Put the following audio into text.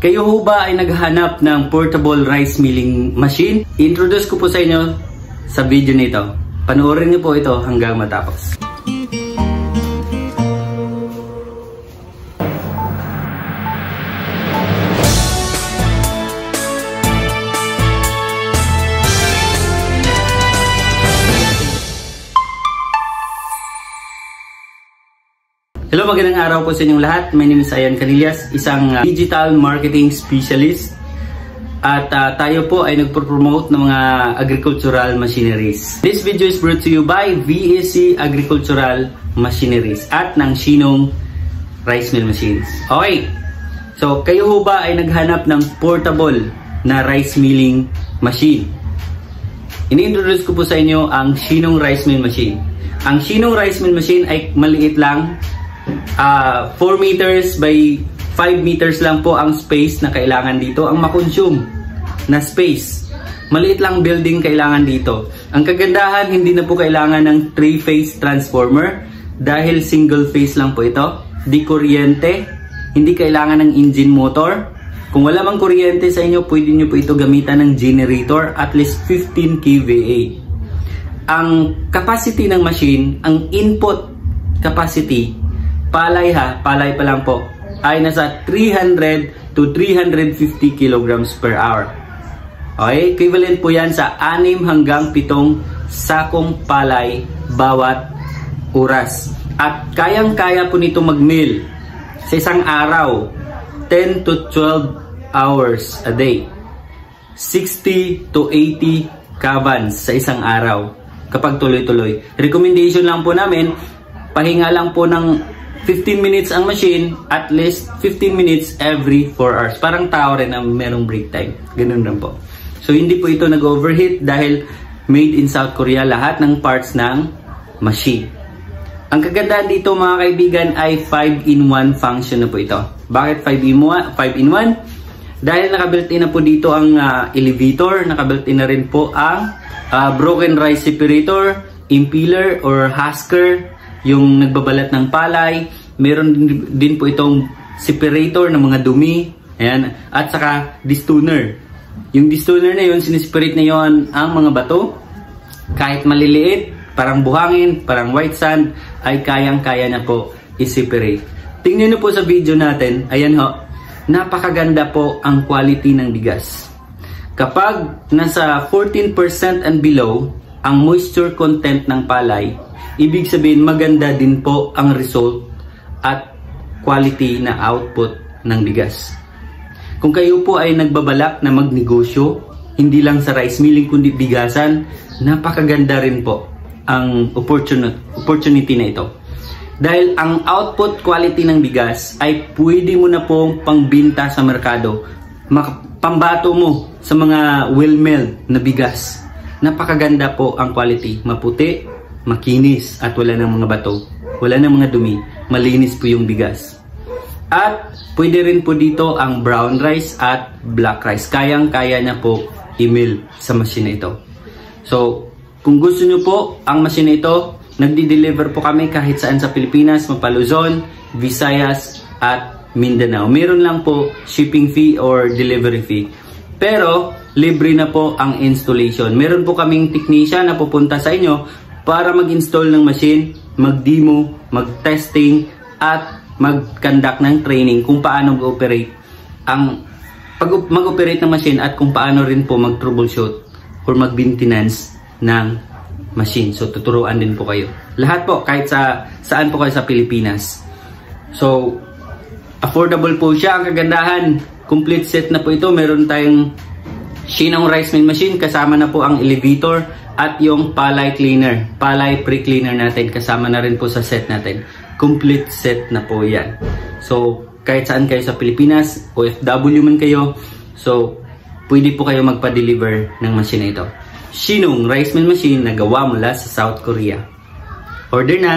Kayo ho ba ay naghahanap ng portable rice milling machine? Introduce ko po sa inyo sa video nito. Panoorin niyo po ito hanggang matapos. Hello, magandang araw po sa inyong lahat. My name is Ian Canillas, isang digital marketing specialist. At tayo po ay nagpo-promote ng mga agricultural machineries. This video is brought to you by VSC Agricultural Machineries at ng Shinong Rice Mill Machines. Okay, so kayo ho ba ay naghanap ng portable na rice milling machine? Ini-introduce ko po sa inyo ang Shinong Rice Mill Machine. Ang Shinong Rice Mill Machine ay maliit lang. 4 meters by 5 meters lang po ang space na kailangan dito. Ang makonsume na space, maliit lang building kailangan dito. Ang kagandahan, hindi na po kailangan ng 3-phase transformer dahil single phase lang po ito. Di kuryente, hindi kailangan ng engine motor. Kung wala mang kuryente sa inyo, pwede nyo po ito gamitan ng generator, at least 15 kVA. Ang capacity ng machine, ang input capacity, palay pa lang po, ay nasa 300 to 350 kilograms per hour. Okay, equivalent po yan sa 6 hanggang 7 sakong palay bawat oras. At kayang-kaya po nito mag-mill sa isang araw, 10 to 12 hours a day. 60 to 80 kabans sa isang araw kapag tuloy-tuloy. Recommendation lang po namin, pahinga lang po ng 15 minutes ang machine, at least 15 minutes every 4 hours. Parang tao rin na merong break time. Ganun lang po. So hindi po ito nag-overheat dahil made in South Korea lahat ng parts ng machine. Ang kagandahan dito mga kaibigan ay 5-in-1 function na po ito. Bakit 5-in-1? Dahil naka-built-in na po dito ang elevator, naka-built-in na rin po ang broken rice separator, impeller or husker, yung nagbabalat ng palay. Meron din po itong separator ng mga dumi. Ayan. At saka distoner. Yung distoner na yun, sineseparate na yun ang mga bato. Kahit maliliit, parang buhangin, parang white sand, ay kayang-kaya na po i-separate. Tingnan nyo po sa video natin. Ayan ho. Napakaganda po ang quality ng bigas. Kapag nasa 14% and below ang moisture content ng palay, ibig sabihin maganda din po ang result at quality na output ng bigas. Kung kayo po ay nagbabalak na magnegosyo, hindi lang sa rice milling kundi bigasan, napakaganda rin po ang opportunity na ito. Dahil ang output quality ng bigas ay pwede mo na pong pangbinta sa merkado. Pambato mo sa mga well-milled na bigas. Napakaganda po ang quality. Maputi, makinis, at wala ng mga bato, wala ng mga dumi, malinis po yung bigas. At pwede rin po dito ang brown rice at black rice. Kayang-kaya niya po i-mill sa machine ito. So, kung gusto nyo po ang machine ito, nagdi-deliver po kami kahit saan sa Pilipinas, Luzon, Visayas, at Mindanao. Meron lang po shipping fee or delivery fee. Pero, libre na po ang installation. Meron po kaming technician na pupunta sa inyo para mag-install ng machine, mag-demo, mag-testing, at mag-conduct ng training kung paano mag-operate mag-operate ng machine at kung paano rin po mag-troubleshoot or mag-maintenance ng machine. So, tuturuan din po kayo. Lahat po, kahit saan po kayo sa Pilipinas. So, affordable po siya. Ang kagandahan, complete set na po ito. Meron tayong Shinong Rice Mill Machine, kasama na po ang elevator at yung palay cleaner, palay pre-cleaner natin, kasama na rin po sa set natin. Complete set na po yan. So, kahit saan kayo sa Pilipinas, OFW man kayo, so, pwede po kayo magpa-deliver ng machine na ito. Shinong Rice Mill Machine na gawa mula sa South Korea. Order na!